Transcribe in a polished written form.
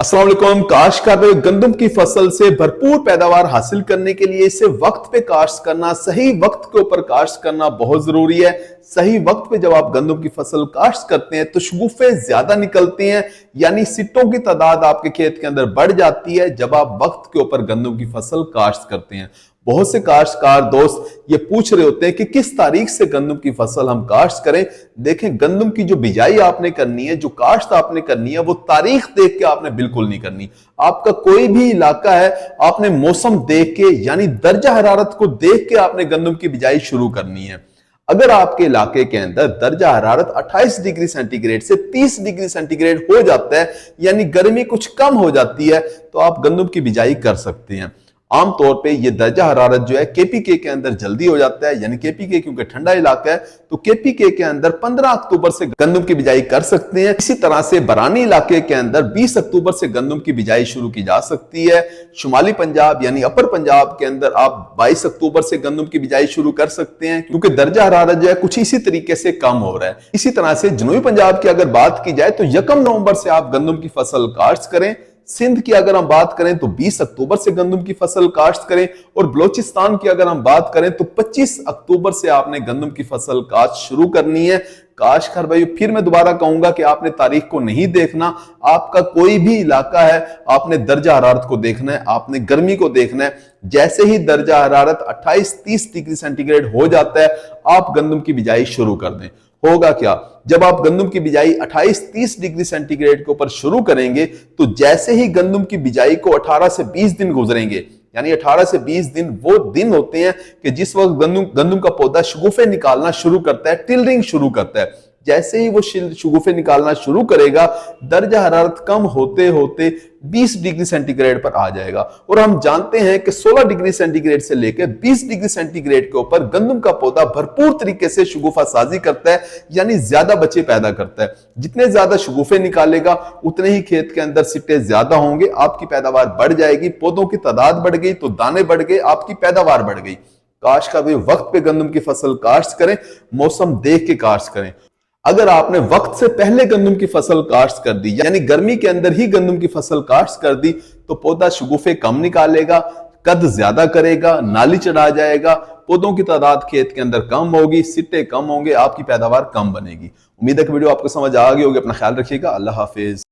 अस्सलाम वालेकुम। काश्तकार भाई, गंदम की फसल से भरपूर पैदावार हासिल करने के लिए इसे वक्त पे काश्त करना, सही वक्त के ऊपर काश्त करना बहुत जरूरी है। सही वक्त पे जब आप गंदम की फसल काश्त करते हैं तो शगुफे ज्यादा निकलती हैं, यानी सिट्टों की तादाद आपके खेत के अंदर बढ़ जाती है जब आप वक्त के ऊपर गंदम की फसल काश्त करते हैं। बहुत से काश्तकार दोस्त ये पूछ रहे होते हैं कि किस तारीख से गंदम की फसल हम काश्त करें। देखें, गंदम की जो बिजाई आपने करनी है, जो काश्त आपने करनी है, वो तारीख देख के आपने बिल्कुल नहीं करनी। आपका कोई भी इलाका है, आपने मौसम देख के यानी दर्जा हरारत को देख के आपने गंदम की बिजाई शुरू करनी है। अगर आपके इलाके के अंदर दर्जा हरारत 28 डिग्री सेंटीग्रेड से 30 डिग्री सेंटीग्रेड हो जाता है, यानी गर्मी कुछ कम हो जाती है, तो आप गंदम की बिजाई कर सकते हैं। आमतौर पे ये दर्जा हरारत जो है केपीके के अंदर जल्दी हो जाता है, यानी केपीके क्योंकि ठंडा इलाका है तो केपीके के अंदर 15 अक्टूबर से गंदम की बिजाई कर सकते हैं। इसी तरह से बरानी इलाके के अंदर 20 अक्टूबर से गंदम की बिजाई शुरू की जा सकती है। शुमाली पंजाब यानी अपर पंजाब के अंदर आप 22 अक्टूबर से गंदम की बिजाई शुरू कर सकते हैं, क्योंकि दर्जा हरारत जो है कुछ इसी तरीके से कम हो रहा है। इसी तरह से जनूबी पंजाब की अगर बात की जाए तो 1 नवंबर से आप गंदम की फसल काश्त करें। सिंध की अगर हम बात करें तो 20 अक्टूबर से गंदम की फसल काश्त करें, और बलोचिस्तान की अगर हम बात करें तो 25 अक्टूबर से आपने गंदम की फसल काश्त शुरू करनी है। काश्तकार भाई, फिर मैं दोबारा कहूंगा कि आपने तारीख को नहीं देखना। आपका कोई भी इलाका है, आपने दर्जा हरारत को देखना है, आपने गर्मी को देखना है। जैसे ही दर्जा हरारत 28-30 डिग्री सेंटीग्रेड हो जाता है, आप गंदम की बिजाई शुरू कर दें। होगा क्या, जब आप गंदम की बिजाई 28-30 डिग्री सेंटीग्रेड के ऊपर शुरू करेंगे तो जैसे ही गंदम की बिजाई को 18 से 20 दिन गुजरेंगे, यानी 18 से 20 दिन वो दिन होते हैं कि जिस वक्त गंदम का पौधा शगुफे निकालना शुरू करता है, टिलरिंग शुरू करता है। जैसे ही वो शगुफे निकालना शुरू करेगा, दर्जा हरारत कम होते होते 20 डिग्री सेंटीग्रेड पर आ जाएगा। और हम जानते हैं कि 16 डिग्री सेंटीग्रेड से लेकर 20 डिग्री सेंटीग्रेड के ऊपर गंदम का पौधा भरपूर तरीके से शगुफा साजी करता है, यानी ज्यादा बच्चे पैदा करता है। जितने ज्यादा शगुफे निकालेगा उतने ही खेत के अंदर सिट्टे ज्यादा होंगे, आपकी पैदावार बढ़ जाएगी। पौधों की तादाद बढ़ गई तो दाने बढ़ गए, आपकी पैदावार बढ़ गई। काश्त का भी वक्त पे गंदम की फसल काश्त करें, मौसम देख के काश्त करें। अगर आपने वक्त से पहले गंदम की फसल काश्त कर दी, यानी गर्मी के अंदर ही गंदम की फसल काश्त कर दी, तो पौधा शगुफे कम निकालेगा, कद ज्यादा करेगा, नाली चढ़ा जाएगा, पौधों की तादाद खेत के अंदर कम होगी, सिट्टे कम होंगे, आपकी पैदावार कम बनेगी। उम्मीद है कि वीडियो आपको समझ आ गई होगी। अपना ख्याल रखिएगा। अल्लाह हाफिज।